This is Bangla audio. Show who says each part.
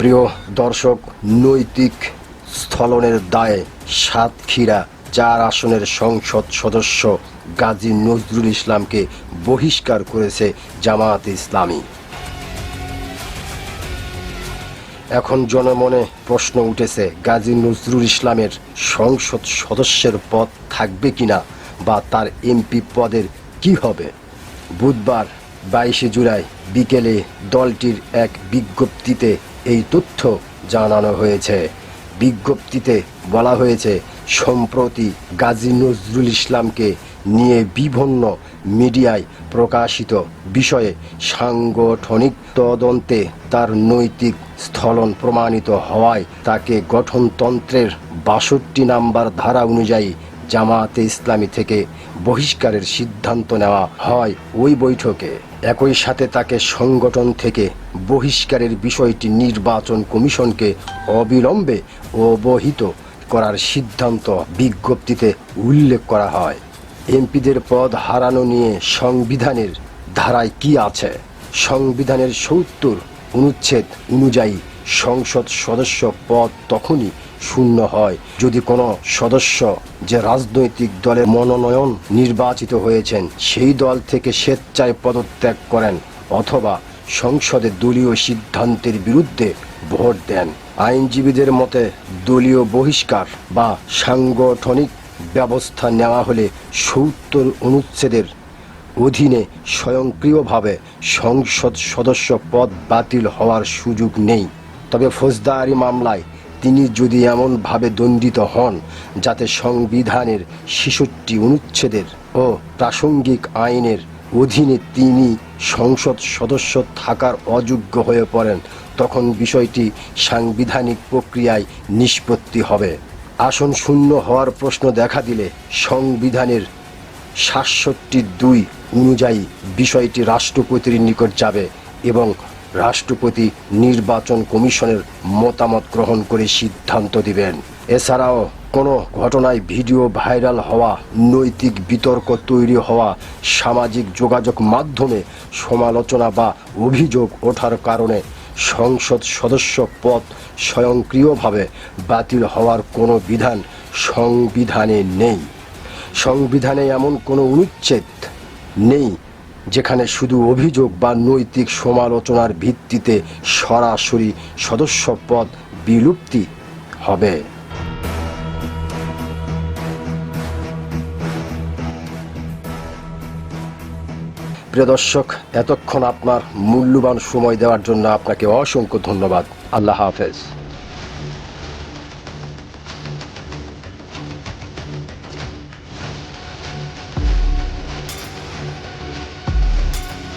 Speaker 1: প্রিয় দর্শক, নৈতিক স্থলনের দায়ে সাতক্ষীরা ৪ আসনের সংসদ সদস্য গাজী নজরুল ইসলামকে বহিষ্কার করেছে জামায়াতে ইসলামী। এখন জনমনে প্রশ্ন উঠেছে, গাজী নজরুল ইসলামের সংসদ সদস্যের পদ থাকবে কিনা বা তার এমপি পদের কি হবে। বুধবার 22 জুলাই বিকেলে দলটির এক বিজ্ঞপ্তিতে এই তথ্য জানানো হয়েছে। বিজ্ঞপ্তিতে বলা হয়েছে, সম্প্রতি গাজী নজরুল ইসলামকে নিয়ে বিভিন্ন মিডিয়ায় প্রকাশিত বিষয়ে সাংগঠনিক তদন্তে তার নৈতিক স্থলন প্রমাণিত হওয়ায় তাকে গঠনতন্ত্রের ৬২ নম্বর ধারা অনুযায়ী জামায়াতে ইসলামী থেকে বহিষ্কারের সিদ্ধান্ত নেওয়া হয় ওই বৈঠকে। একই সাথে তাকে সংগঠন থেকে বহিষ্কারের বিষয়টি নির্বাচন কমিশনকে অবিলম্বে অবহিত করার সিদ্ধান্ত বিজ্ঞপ্তিতে উল্লেখ করা হয়। এমপিদের পদ হারানো নিয়ে সংবিধানের ধারায় কি আছে? সংবিধানের ৭০ অনুচ্ছেদ অনুযায়ী সংসদ সদস্য পদ তখনই শূন্য হয় যদি কোনো সদস্য যে রাজনৈতিক দলের মনোনয়ন নির্বাচিত হয়েছেন সেই দল থেকে স্বেচ্ছায় পদত্যাগ করেন অথবা সংসদে দলীয় সিদ্ধান্তের বিরুদ্ধে ভোট দেন। আইনজীবীদের মতে দলীয় বহিষ্কার বা সাংগঠনিক ব্যবস্থা নেওয়া হলে ৭০ অনুচ্ছেদের অধীনে স্বয়ংক্রিয়ভাবে সংসদ সদস্য পদ বাতিল হওয়ার সুযোগ নেই। তবে ফৌজদারি মামলায় তিনি যদি এমনভাবে দণ্ডিত হন যাতে সংবিধানের ৬৬ অনুচ্ছেদের ও প্রাসঙ্গিক আইনের অধীনে তিনি সংসদ সদস্য থাকার অযোগ্য হয়ে পড়েন, তখন বিষয়টি সাংবিধানিক প্রক্রিয়ায় নিষ্পত্তি হবে। আসন শূন্য হওয়ার প্রশ্ন দেখা দিলে সংবিধানের ৬৭(২) অনুযায়ী বিষয়টি রাষ্ট্রপতির নিকট যাবে এবং রাষ্ট্রপতি নির্বাচন কমিশনের মতামত গ্রহণ করে সিদ্ধান্ত দিবেন। এছাড়াও কোনো ঘটনায় ভিডিও ভাইরাল হওয়া, নৈতিক বিতর্ক তৈরি হওয়া, সামাজিক যোগাযোগ মাধ্যমে সমালোচনা বা অভিযোগ ওঠার কারণে সংসদ সদস্য পদ স্বয়ংক্রিয়ভাবে বাতিল হওয়ার কোনো বিধান সংবিধানে নেই। সংবিধানে এমন কোনো অনুচ্ছেদ নেই যেখানে শুধু অভিযোগ বা নৈতিক সমালোচনার ভিত্তিতে সরাসরি সদস্য পদ বিলুপ্তি হবে। প্রিয় দর্শক, এতক্ষণ আপনার মূল্যবান সময় দেওয়ার জন্য আপনাকে অসংখ্য ধন্যবাদ। আল্লাহ হাফেজ।